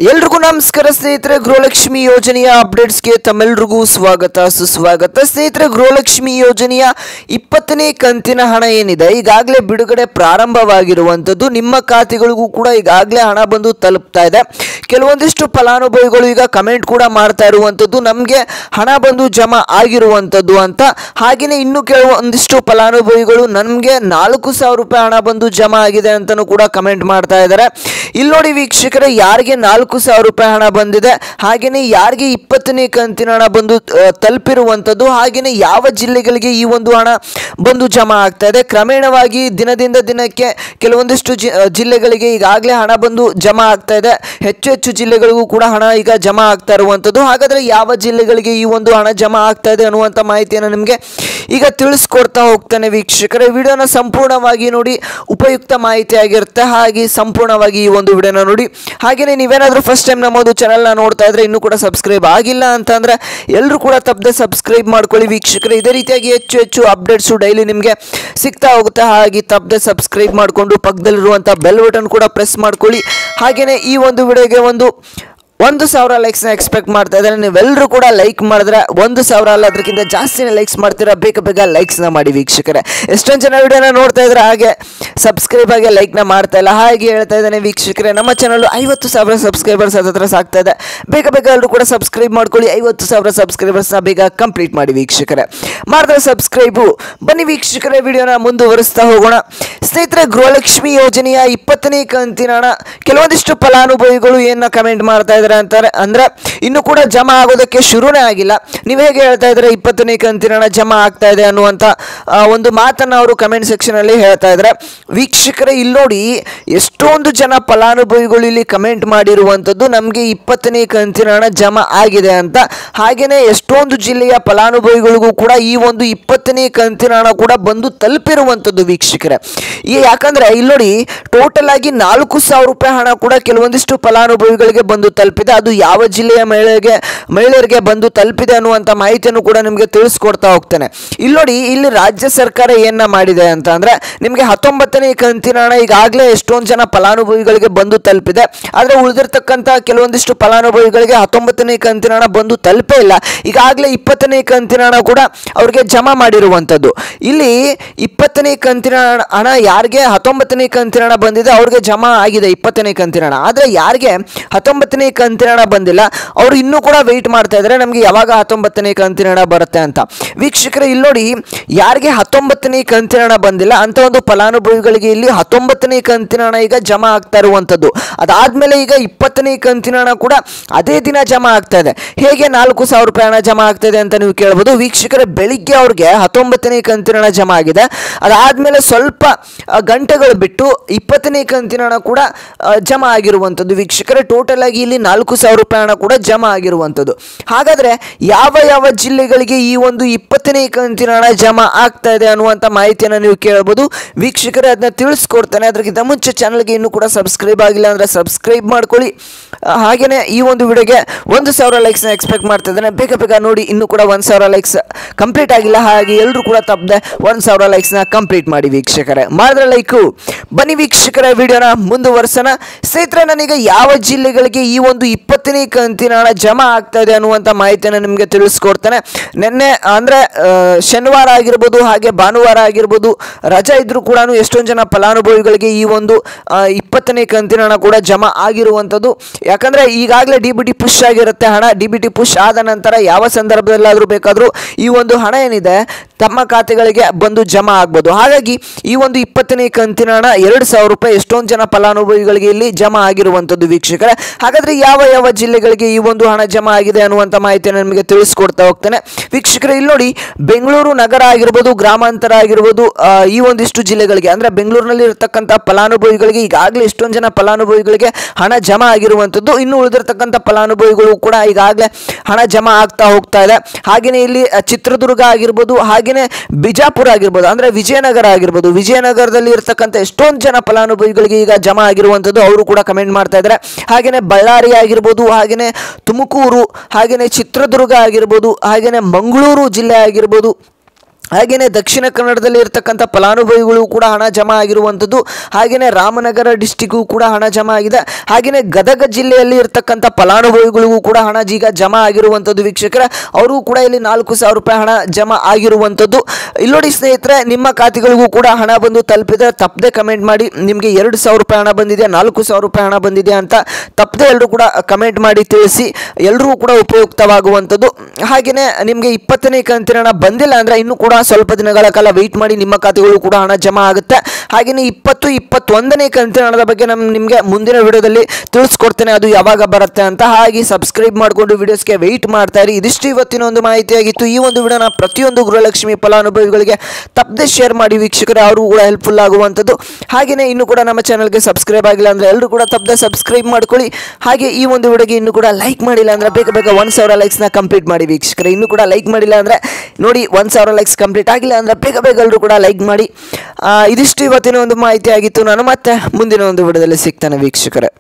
ಎಲ್ರಿಗೂ ನಮಸ್ಕಾರ ಸ್ನೇಹಿತರೆ. ಗೃಹಲಕ್ಷ್ಮಿ ಯೋಜನೆಯ ಅಪ್ಡೇಟ್ಸ್ಗೆ ತಮ್ಮೆಲ್ಲರಿಗೂ ಸ್ವಾಗತ ಸುಸ್ವಾಗತ. ಸ್ನೇಹಿತರೆ, ಗೃಹಲಕ್ಷ್ಮಿ ಯೋಜನೆಯ 20ನೇ ಕಂತಿನ ಹಣ ಏನಿದೆ ಈಗಾಗಲೇ ಬಿಡುಗಡೆ ಪ್ರಾರಂಭವಾಗಿರುವಂಥದ್ದು. ನಿಮ್ಮ ಖಾತೆಗಳಿಗೂ ಕೂಡ ಈಗಾಗಲೇ ಹಣ ಬಂದು ತಲುಪ್ತಾ ಇದೆ. ಕೆಲವೊಂದಿಷ್ಟು ಫಲಾನುಭವಿಗಳು ಈಗ ಕಮೆಂಟ್ ಕೂಡ ಮಾಡ್ತಾ ಇರುವಂಥದ್ದು ನಮಗೆ ಹಣ ಬಂದು ಜಮಾ ಆಗಿರುವಂಥದ್ದು ಅಂತ. ಹಾಗೆಯೇ ಇನ್ನು ಕೆಲವೊಂದಿಷ್ಟು ಫಲಾನುಭವಿಗಳು ನಮಗೆ 4,000 ರೂಪಾಯಿ ಹಣ ಬಂದು ಜಮಾ ಆಗಿದೆ ಅಂತಲೂ ಕೂಡ ಕಮೆಂಟ್ ಮಾಡ್ತಾ ಇದ್ದಾರೆ. ಇಲ್ಲಿ ನೋಡಿ ವೀಕ್ಷಕರೇ, ಯಾರಿಗೆ 4,000 ರೂಪಾಯಿ ಹಣ ಬಂದಿದೆ, ಹಾಗೆಯೇ ಯಾರಿಗೆ 20ನೇ ಕಂತಿನ ಹಣ ಬಂದು ತಲುಪಿರುವಂಥದ್ದು, ಹಾಗೆಯೇ ಯಾವ ಜಿಲ್ಲೆಗಳಿಗೆ ಈ ಒಂದು ಹಣ ಬಂದು ಜಮಾ ಆಗ್ತಾ ಇದೆ. ಕ್ರಮೇಣವಾಗಿ ದಿನದಿಂದ ದಿನಕ್ಕೆ ಕೆಲವೊಂದಿಷ್ಟು ಜಿಲ್ಲೆಗಳಿಗೆ ಈಗಾಗಲೇ ಹಣ ಬಂದು ಜಮಾ ಆಗ್ತಾ ಇದೆ. ಹೆಚ್ಚು ಜಿಲ್ಲೆಗಳಿಗೂ ಕೂಡ ಹಣ ಈಗ ಜಮಾ ಆಗ್ತಾ ಇರುವಂಥದ್ದು. ಹಾಗಾದರೆ ಯಾವ ಜಿಲ್ಲೆಗಳಿಗೆ ಈ ಒಂದು ಹಣ ಜಮಾ ಆಗ್ತಾ ಇದೆ ಅನ್ನುವಂಥ ಮಾಹಿತಿಯನ್ನು ನಿಮಗೆ ಈಗ ತಿಳಿಸ್ಕೊಡ್ತಾ ಹೋಗ್ತಾನೆ ವೀಕ್ಷಕರೇ. ವಿಡಿಯೋನ ಸಂಪೂರ್ಣವಾಗಿ ನೋಡಿ, ಉಪಯುಕ್ತ ಮಾಹಿತಿ ಆಗಿರುತ್ತೆ. ಹಾಗೆ ಸಂಪೂರ್ಣವಾಗಿ ಈ ಒಂದು ವಿಡಿಯೋನ ನೋಡಿ. ಹಾಗೆಯೇ ನೀವೇನಾದರೂ ಫಸ್ಟ್ ಟೈಮ್ ನಮ್ಮದು ಚಾನಲ್ನ ನೋಡ್ತಾ ಇದ್ರೆ ಇನ್ನೂ ಕೂಡ ಸಬ್ಸ್ಕ್ರೈಬ್ ಆಗಿಲ್ಲ ಅಂತಂದರೆ ಎಲ್ಲರೂ ಕೂಡ ತಪ್ಪದೆ ಸಬ್ಸ್ಕ್ರೈಬ್ ಮಾಡ್ಕೊಳ್ಳಿ ವೀಕ್ಷಕರೇ. ಇದೇ ರೀತಿಯಾಗಿ ಹೆಚ್ಚು ಅಪ್ಡೇಟ್ಸು ಡೈಲಿ ನಿಮಗೆ ಸಿಗ್ತಾ ಹೋಗುತ್ತೆ. ಹಾಗೆ ತಪ್ಪದೆ ಸಬ್ಸ್ಕ್ರೈಬ್ ಮಾಡಿಕೊಂಡು ಪಕ್ಕದಲ್ಲಿರುವಂಥ ಬೆಲ್ ಬಟನ್ ಕೂಡ ಪ್ರೆಸ್ ಮಾಡ್ಕೊಳ್ಳಿ. ಹಾಗೆಯೇ ಈ ಒಂದು ವಿಡಿಯೋಗೆ 1,000 ಲೈಕ್ಸ್ನ ಎಕ್ಸ್ಪೆಕ್ಟ್ ಮಾಡ್ತಾ ಇದ್ದಾರೆ. ನೀವೆಲ್ಲರೂ ಕೂಡ ಲೈಕ್ ಮಾಡಿದ್ರೆ 1,000 ಅಲ್ಲ ಅದಕ್ಕಿಂತ ಜಾಸ್ತಿನೇ ಲೈಕ್ಸ್ ಮಾಡ್ತೀರಾ. ಬೇಗ ಲೈಕ್ಸ್ನ ಮಾಡಿ ವೀಕ್ಷಕರೇ. ಎಷ್ಟೊಂದು ಜನ ವಿಡಿಯೋನ ನೋಡ್ತಾ ಇದ್ರೆ ಹಾಗೆ ಸಬ್ಸ್ಕ್ರೈಬ್ ಆಗಿ ಲೈಕ್ನ ಮಾಡ್ತಾ ಇಲ್ಲ. ಹಾಗೆ ಹೇಳ್ತಾ ಇದ್ದಾನೆ ವೀಕ್ಷಕರೇ, ನಮ್ಮ ಚಾನಲ್ 50,000 ಸಬ್ಸ್ಕ್ರೈಬರ್ಸ್ ಹತ್ರ ಸಾಕ್ತಾ ಇದೆ. ಬೇಗ ಎಲ್ಲರೂ ಕೂಡ ಸಬ್ಸ್ಕ್ರೈಬ್ ಮಾಡ್ಕೊಳ್ಳಿ. 50,000 ಸಬ್ಸ್ಕ್ರೈಬರ್ಸ್ನ ಬೇಗ ಕಂಪ್ಲೀಟ್ ಮಾಡಿ ವೀಕ್ಷಕರೇ. ಮಾಡಿದ್ರೆ ಸಬ್ಸ್ಕ್ರೈಬು. ಬನ್ನಿ ವೀಕ್ಷಕರೇ, ವಿಡಿಯೋನ ಮುಂದುವರಿಸ್ತಾ ಹೋಗೋಣ. ಸ್ನೇಹಿತರೆ, ಗೃಹಲಕ್ಷ್ಮಿ ಯೋಜನೆಯ 20ನೇ ಕಂತಿನ ಹಣ ಕೆಲವೊಂದಿಷ್ಟು ಫಲಾನುಭವಿಗಳು ಏನ ಕಮೆಂಟ್ ಮಾಡ್ತಾ ಇದ್ದಾರೆ ಅಂತಾರೆ ಅಂದ್ರೆ ಇನ್ನು ಕೂಡ ಜಮಾ ಆಗೋದಕ್ಕೆ ಶುರುನೇ ಆಗಿಲ್ಲ. ನೀವು ಹೇಗೆ ಹೇಳ್ತಾ ಇದ್ರೆ 20ನೇ ಕಂತಿನ ಹಣ ಜಮಾ ಆಗ್ತಾ ಇದೆ ಅನ್ನುವಂಥ ಒಂದು ಮಾತನ್ನ ಅವರು ಕಮೆಂಟ್ ಸೆಕ್ಷನ್ ಅಲ್ಲಿ ಹೇಳ್ತಾ ಇದ್ದಾರೆ. ವೀಕ್ಷಕರೇ, ಇಲ್ಲಿ ನೋಡಿ ಎಷ್ಟೊಂದು ಜನ ಫಲಾನುಭವಿಗಳು ಇಲ್ಲಿ ಕಮೆಂಟ್ ಮಾಡಿರುವಂಥದ್ದು ನಮಗೆ 20ನೇ ಕಂತಿನ ಹಣ ಜಮಾ ಆಗಿದೆ ಅಂತ. ಹಾಗೇನೆ ಎಷ್ಟೊಂದು ಜಿಲ್ಲೆಯ ಫಲಾನುಭವಿಗಳಿಗೂ ಕೂಡ ಈ ಒಂದು 20ನೇ ಕಂತಿನ ಹಣ ಕೂಡ ಬಂದು ತಲುಪಿರುವಂಥದ್ದು ವೀಕ್ಷಕರೇ. ಯಾಕಂದ್ರೆ ಇಲ್ಲಿ ನೋಡಿ ಟೋಟಲ್ ಆಗಿ 4,000 ರೂಪಾಯಿ ಹಣ ಕೂಡ ಕೆಲವೊಂದಿಷ್ಟು ಫಲಾನುಭವಿಗಳಿಗೆ ಬಂದು ತಲುಪಿದೆ. ಅದು ಯಾವ ಜಿಲ್ಲೆಯ ಮಹಿಳೆಯರಿಗೆ ಬಂದು ತಲುಪಿದೆ ಅನ್ನುವಂಥ ಮಾಹಿತಿಯನ್ನು ಕೂಡ ನಿಮಗೆ ತಿಳಿಸ್ಕೊಡ್ತಾ ಹೋಗ್ತೇನೆ. ಇಲ್ಲಿ ನೋಡಿ, ಇಲ್ಲಿ ರಾಜ್ಯ ಸರ್ಕಾರ ಏನ ಮಾಡಿದೆ ಅಂತ ಅಂದ್ರೆ ನಿಮಗೆ 19ನೇ ಕಂತಿನ ಹಣ ಈಗಾಗಲೇ ಎಷ್ಟೊಂದು ಜನ ಫಲಾನುಭವಿಗಳಿಗೆ ಬಂದು ತಲುಪಿದೆ. ಆದರೆ ಉಳಿದಿರ್ತಕ್ಕಂಥ ಕೆಲವೊಂದಿಷ್ಟು ಫಲಾನುಭವಿಗಳಿಗೆ 19ನೇ ಕಂತಿನ ಹಣ ಬಂದು ತಲುಪೇ ಇಲ್ಲ. ಈಗಾಗಲೇ 20ನೇ ಕಂತಿನ ಹಣ ಕೂಡ ಅವ್ರಿಗೆ ಜಮಾ ಮಾಡಿರುವಂಥದ್ದು. ಇಲ್ಲಿ 20ನೇ ಕಂತಿನ ಹಣ ಯಾರಿಗೆ 19ನೇ ಕಂತಿನ ಹಣ ಬಂದಿದೆ ಅವ್ರಿಗೆ ಜಮಾ ಆಗಿದೆ 20ನೇ ಕಂತಿನ ಹಣ. ಆದರೆ ಯಾರಿಗೆ 19ನೇ ಕಂತಿನ ಹಣ ಬಂದಿಲ್ಲ ಅವರು ಇನ್ನೂ ಕೂಡ ವೆಯ್ಟ್ ಮಾಡ್ತಾ ಇದ್ದಾರೆ ನಮಗೆ ಯಾವಾಗ 19ನೇ ಕಂತಿನ ಹಣ ಬರುತ್ತೆ ಅಂತ. ವೀಕ್ಷಕರೇ, ಇಲ್ಲಿ ನೋಡಿ ಯಾರಿಗೆ 19ನೇ ಕಂತಿನ ಹಣ ಬಂದಿಲ್ಲ ಅಂತ ಒಂದು ಫಲಾನುಭವಿಗಳಿಗೆ ಇಲ್ಲಿ 19ನೇ ಕಂತಿನ ಹಣ ಈಗ ಜಮಾ ಆಗ್ತಾ ಇರುವಂಥದ್ದು. ಅದಾದ್ಮೇಲೆ ಈಗ 20ನೇ ಕಂತಿನ ಹಣ ಕೂಡ ಅದೇ ದಿನ ಜಮಾ ಆಗ್ತಾ ಇದೆ. ಹೇಗೆ 4,000 ರೂಪಾಯಿ ಹಣ ಜಮಾ ಆಗ್ತಾ ಇದೆ ಅಂತ ನೀವು ಕೇಳ್ಬೋದು. ವೀಕ್ಷಕರೇ, ಬೆಳಿಗ್ಗೆ ಅವ್ರಿಗೆ 19ನೇ ಕಂತಿನ ಹಣ ಜಮಾ ಆಗಿದೆ. ಅದಾದ್ಮೇಲೆ ಸ್ವಲ್ಪ ಗಂಟೆಗಳು ಬಿಟ್ಟು 20ನೇ ಕಂತಿನ ಹಣ ಕೂಡ ಜಮಾ ಆಗಿರುವಂಥದ್ದು ವೀಕ್ಷಕರೇ. ಟೋಟಲ್ ಆಗಿ ಇಲ್ಲಿ 4,000 ರೂಪಾಯಿ ಹಣ ಕೂಡ ಜಮಾ ಆಗಿರುವಂಥದ್ದು. ಹಾಗಾದ್ರೆ ಯಾವ ಜಿಲ್ಲೆಗಳಿಗೆ ಈ ಒಂದು 20ನೇ ಕಂತಿನ ಹಣ ಜಮಾ ಆಗ್ತಾ ಇದೆ ಅನ್ನುವಂಥ ಮಾಹಿತಿಯನ್ನು ನೀವು ಕೇಳಬಹುದು ವೀಕ್ಷಕರೇ. ಅದನ್ನ ತಿಳಿಸ್ಕೊಡ್ತಾನೆ. ಅದಕ್ಕಿಂತ ಮುಂಚೆ ಚಾನಲ್ಗೆ ಇನ್ನೂ ಕೂಡ ಸಬ್ಸ್ಕ್ರೈಬ್ ಆಗಿಲ್ಲ ಅಂದ್ರೆ ಸಬ್ಸ್ಕ್ರೈಬ್ ಮಾಡ್ಕೊಳ್ಳಿ. ಹಾಗೇನೆ ಈ ಒಂದು ವಿಡಿಯೋಗೆ 1,000 ಲೈಕ್ಸ್ನ ಎಕ್ಸ್ಪೆಕ್ಟ್ ಮಾಡ್ತಾ ಇದ್ದೇನೆ. ಬೇಗ ನೋಡಿ, ಇನ್ನೂ ಕೂಡ 1,000 ಲೈಕ್ಸ್ ಕಂಪ್ಲೀಟ್ ಆಗಿಲ್ಲ. ಹಾಗೆ ಎಲ್ಲರೂ ಕೂಡ ತಪ್ಪದೆ 1,000 ಲೈಕ್ಸ್ನ ಕಂಪ್ಲೀಟ್ ಮಾಡಿ ವೀಕ್ಷಕರೇ. ಮಾಡಿದ್ರೆ ಲೈಕು. ಬನ್ನಿ ವೀಕ್ಷಕರೇ, ವಿಡಿಯೋನ ಮುಂದುವರ್ಸೋಣ. ಸ್ನೇಹಿತರೆ, ನನಗೆ ಯಾವ ಜಿಲ್ಲೆಗಳಿಗೆ ಈ ಒಂದು 20ನೇ ಕಂತಿನ ಹಣ ಜಮಾ ಆಗ್ತಾ ಇದೆ ಅನ್ನುವಂಥ ಮಾಹಿತಿಯನ್ನು ನಿಮಗೆ ತಿಳಿಸ್ಕೊಡ್ತಾನೆ. ನಿನ್ನೆ ಅಂದರೆ ಶನಿವಾರ ಆಗಿರ್ಬೋದು, ಹಾಗೆ ಭಾನುವಾರ ಆಗಿರ್ಬೋದು, ರಜಾ ಇದ್ರೂ ಕೂಡ ಎಷ್ಟೊಂದು ಜನ ಫಲಾನುಭವಿಗಳಿಗೆ ಈ ಒಂದು 20ನೇ ಕಂತಿನ ಹಣ ಕೂಡ ಜಮಾ ಆಗಿರುವಂಥದ್ದು. ಯಾಕಂದರೆ ಈಗಾಗಲೇ DBT ಪುಷ್ ಆಗಿರುತ್ತೆ ಹಣ. DBT ಪುಷ್ ಆದ ನಂತರ ಯಾವ ಸಂದರ್ಭದಲ್ಲಾದರೂ ಬೇಕಾದರೂ ಈ ಒಂದು ಹಣ ಏನಿದೆ ತಮ್ಮ ಖಾತೆಗಳಿಗೆ ಬಂದು ಜಮಾ ಆಗ್ಬೋದು. ಹಾಗಾಗಿ ಈ ಒಂದು 20ನೇ ಕಂತಿನ ಹಣ 2,000 ರೂಪಾಯಿ ಎಷ್ಟೊಂದು ಜನ ಫಲಾನುಭವಿಗಳಿಗೆ ಇಲ್ಲಿ ಜಮಾ ಆಗಿರುವಂಥದ್ದು ವೀಕ್ಷಕರೇ. ಹಾಗಾದರೆ ಯಾವ ಜಿಲ್ಲೆಗಳಿಗೆ ಈ ಒಂದು ಹಣ ಜಮಾ ಆಗಿದೆ ಅನ್ನುವಂಥ ಮಾಹಿತಿಯನ್ನು ನಿಮಗೆ ತಿಳಿಸ್ಕೊಡ್ತಾ ಹೋಗ್ತೇನೆ ವೀಕ್ಷಕರೇ. ಇಲ್ಲಿ ನೋಡಿ, ಬೆಂಗಳೂರು ನಗರ ಆಗಿರ್ಬೋದು, ಗ್ರಾಮಾಂತರ ಆಗಿರ್ಬೋದು, ಈ ಒಂದಿಷ್ಟು ಜಿಲ್ಲೆಗಳಿಗೆ ಅಂದರೆ ಬೆಂಗಳೂರಿನಲ್ಲಿ ಇರತಕ್ಕಂಥ ಫಲಾನುಭವಿಗಳಿಗೆ ಈಗಾಗಲೇ ಎಷ್ಟೊಂದು ಜನ ಫಲಾನುಭವಿಗಳಿಗೆ ಹಣ ಜಮಾ ಆಗಿರುವಂಥದ್ದು. ಇನ್ನು ಉಳಿದಿರ್ತಕ್ಕಂಥ ಫಲಾನುಭವಿಗಳು ಕೂಡ ಈಗಾಗಲೇ ಹಣ ಜಮಾ ಆಗ್ತಾ ಹೋಗ್ತಾ ಇದೆ. ಹಾಗೆಯೇ ಇಲ್ಲಿ ಚಿತ್ರದುರ್ಗ ಆಗಿರ್ಬೋದು, ಹಾಗೆಯೇ ಬಿಜಾಪುರ ಆಗಿರ್ಬೋದು, ಅಂದರೆ ವಿಜಯನಗರ ಆಗಿರ್ಬೋದು, ವಿಜಯನಗರದಲ್ಲಿ ಇರತಕ್ಕಂಥ ಎಷ್ಟೊಂದು ಜನ ಫಲಾನುಭವಿಗಳಿಗೆ ಈಗ ಜಮಾ ಆಗಿರುವಂಥದ್ದು ಅವರು ಕೂಡ ಕಮೆಂಟ್ ಮಾಡ್ತಾ ಇದ್ದಾರೆ. ಹಾಗೆಯೇ ಬಳ್ಳಾರಿ ಆಗಿರ್ಬೋದು, ಹಾಗೆಯೇ ತುಮಕೂರು, ಹಾಗೆಯೇ ಚಿತ್ರದುರ್ಗ ಆಗಿರ್ಬೋದು, ಹಾಗೆಯೇ ಮಂಗಳೂರು ಜಿಲ್ಲೆ ಆಗಿರ್ಬೋದು, ಹಾಗೆಯೇ ದಕ್ಷಿಣ ಕನ್ನಡದಲ್ಲಿ ಇರತಕ್ಕಂಥ ಫಲಾನುಭವಿಗಳು ಕೂಡ ಹಣ ಜಮಾ ಆಗಿರುವಂಥದ್ದು. ಹಾಗೆಯೇ ರಾಮನಗರ ಡಿಸ್ಟಿಕ್ಗೂ ಕೂಡ ಹಣ ಜಮಾ ಆಗಿದೆ. ಹಾಗೆಯೇ ಗದಗ ಜಿಲ್ಲೆಯಲ್ಲಿ ಇರತಕ್ಕಂಥ ಫಲಾನುಭವಿಗಳಿಗೂ ಕೂಡ ಹಣ ಈಗ ಜಮಾ ಆಗಿರುವಂಥದ್ದು ವೀಕ್ಷಕರೇ. ಅವರು ಕೂಡ ಇಲ್ಲಿ 4,000 ರೂಪಾಯಿ ಹಣ ಜಮಾ ಆಗಿರುವಂಥದ್ದು. ಇಲ್ಲಿ ನೋಡಿ ಸ್ನೇಹಿತರೆ, ನಿಮ್ಮ ಖಾತೆಗಳಿಗೂ ಕೂಡ ಹಣ ಬಂದು ತಲುಪಿದ್ರೆ ತಪ್ಪದೆ ಕಮೆಂಟ್ ಮಾಡಿ. ನಿಮಗೆ 2,000 ರೂಪಾಯಿ ಹಣ ಬಂದಿದೆ, 4,000 ರೂಪಾಯಿ ಹಣ ಬಂದಿದೆ ಅಂತ ತಪ್ಪದೆ ಎಲ್ಲರೂ ಕೂಡ ಕಮೆಂಟ್ ಮಾಡಿ ತಿಳಿಸಿ. ಎಲ್ಲರಿಗೂ ಕೂಡ ಉಪಯುಕ್ತವಾಗುವಂಥದ್ದು. ಹಾಗೆಯೇ ನಿಮಗೆ 20ನೇ ಕಂತಿನ ಹಣ ಬಂದಿಲ್ಲ ಅಂದರೆ ಇನ್ನೂ ಕೂಡ ಸ್ವಲ್ಪ ದಿನಗಳ ಕಾಲ ವೆಯ್ಟ್ ಮಾಡಿ, ನಿಮ್ಮ ಖಾತೆಗಳು ಕೂಡ ಹಣ ಜಮಾ ಆಗುತ್ತೆ. ಹಾಗೆಯೇ 20, 21ನೇ ಕಂತಿನ ಹಣದ ಬಗ್ಗೆ ನಿಮಗೆ ಮುಂದಿನ ವಿಡಿಯೋದಲ್ಲಿ ತಿಳಿಸ್ಕೊಡ್ತೇನೆ, ಅದು ಯಾವಾಗ ಬರುತ್ತೆ ಅಂತ. ಹಾಗೆ ಸಬ್ಸ್ಕ್ರೈಬ್ ಮಾಡಿಕೊಂಡು ವಿಡಿಯೋಸ್ಗೆ ವೆಯ್ಟ್ ಮಾಡ್ತಾ ಇರಿ. ಇದಿಷ್ಟು ಇವತ್ತಿನ ಒಂದು ಮಾಹಿತಿಯಾಗಿತ್ತು. ಈ ಒಂದು ವಿಡಿಯೋನ ಪ್ರತಿಯೊಂದು ಗೃಹಲಕ್ಷ್ಮಿ ಫಲಾನುಭವಿಗಳಿಗೆ ತಪ್ಪದೆ ಶೇರ್ ಮಾಡಿ ವೀಕ್ಷಕರೇ, ಅವರು ಕೂಡ ಹೆಲ್ಪ್ಫುಲ್ ಆಗುವಂಥದ್ದು. ಹಾಗೆಯೇ ಇನ್ನೂ ಕೂಡ ನಮ್ಮ ಚಾನಲ್ಗೆ ಸಬ್ಸ್ಕ್ರೈಬ್ ಆಗಿಲ್ಲ ಅಂದರೆ ಎಲ್ಲರೂ ಕೂಡ ತಪ್ಪದೆ ಸಬ್ಸ್ಕ್ರೈಬ್ ಮಾಡ್ಕೊಳ್ಳಿ. ಹಾಗೆ ಈ ಒಂದು ವಿಡಿಯೋಗೆ ಇನ್ನೂ ಕೂಡ ಲೈಕ್ ಮಾಡಿಲ್ಲ ಅಂದರೆ ಬೇಗ 1,000 ಲೈಕ್ಸ್ನ ಕಂಪ್ಲೀಟ್ ಮಾಡಿ ವೀಕ್ಷಕರೇ. ಇನ್ನೂ ಕೂಡ ಲೈಕ್ ಮಾಡಿಲ್ಲ ಅಂದರೆ ನೋಡಿ, 1,000 ಲೈಕ್ಸ್ ಕಂಪ್ಲೀಟ್ ಆಗಿಲ್ಲ ಅಂದರೆ ಬೇಗ ಎಲ್ಲರೂ ಕೂಡ ಲೈಕ್ ಮಾಡಿ. ಇದಿಷ್ಟು ಇವತ್ತಿನ ಒಂದು ಮಾಹಿತಿ ಆಗಿತ್ತು. ನಾನು ಮತ್ತೆ ಮುಂದಿನ ಒಂದು ವಿಡಿಯೋದಲ್ಲಿ ಸಿಗ್ತಾನೆ ವೀಕ್ಷಕರೇ.